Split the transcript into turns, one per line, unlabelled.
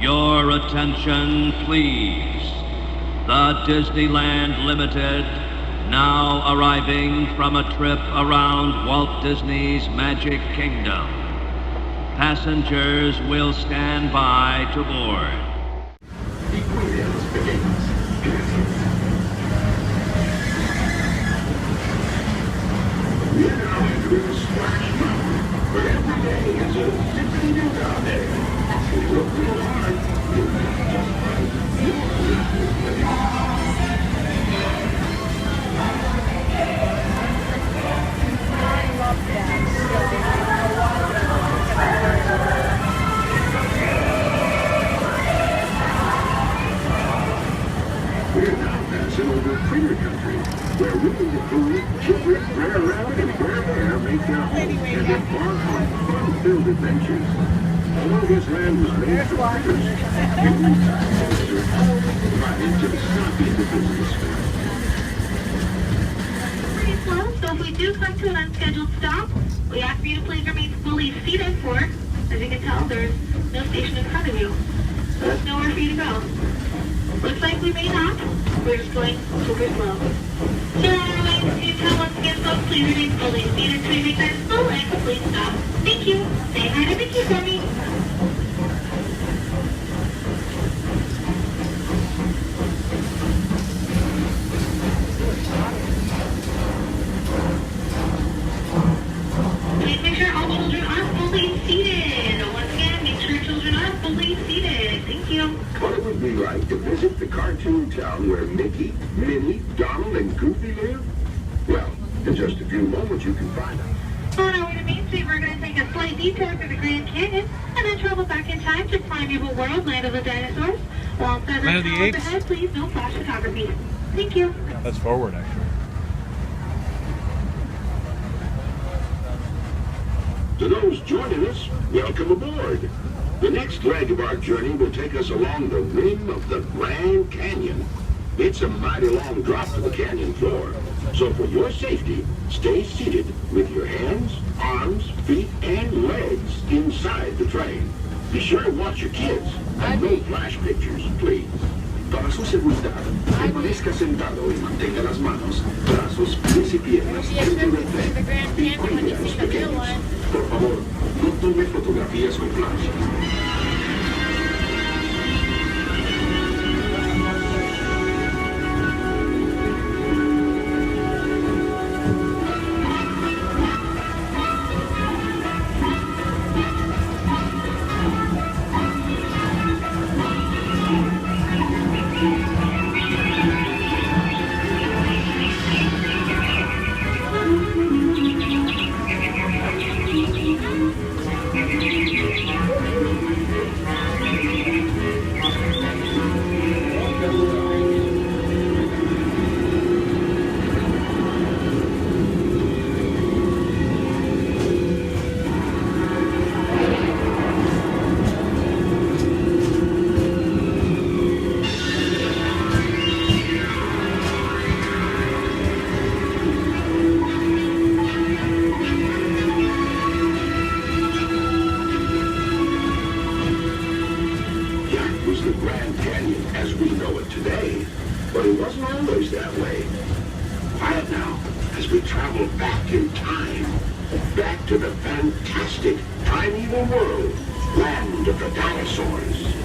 Your attention, please. The Disneyland Limited, now arriving from a trip around Walt Disney's Magic Kingdom. Passengers will stand by to board.
Experience begins. We're now entering Splash Mountain, where every day is a different new down there. We look real hard, you'll be just right.
I love that.
We're now passing over Critter Country, where Winnie the Pooh, Chipper, Brer Rabbit, and Bear Bear make their home and embark on fun-filled adventures. Although this land was made for critters, humans are provided to stop in the business.
Pretty slow, so if we do come to an unscheduled stop, we ask for you to please remain fully seated for, as you can tell, there's no station in front of you. So there's nowhere for you to go. Looks like we may not. We're just going super slow. So everyone, can you tell once again, folks, please remain fully seated until you make that full and complete stop. Thank you. Say hi to Mickey for me. Please make sure all children are fully seated. Once again, make sure children are fully seated. Thank you.
What it would be like to visit the cartoon town where Mickey, Minnie, Donald, and Goofy live? Well, in just a few moments you can find out.
On our way to Main Street, we're going to take a slight detour through the Grand Canyon and then travel back in time to Primeval World, Land of the Dinosaurs. While inside
Land of the Apes.
ahead, please no flash photography. Thank you.
That's forward, actually.
To those joining us, welcome aboard. The next leg of our journey will take us along the rim of the Grand Canyon. It's a mighty long drop to the canyon floor. So for your safety, stay seated with your hands, arms, feet, and legs inside the train. Be sure to watch your kids and no flash pictures, please. Para su seguridad, permanezca sentado y mantenga las manos, brazos, pies y piernas dentro del tren. Y cuide a los pequeños. Por favor, no tome fotografías con flash. But it wasn't always that way. Quiet now, as we travel back in time, back to the fantastic primeval world, land of the dinosaurs.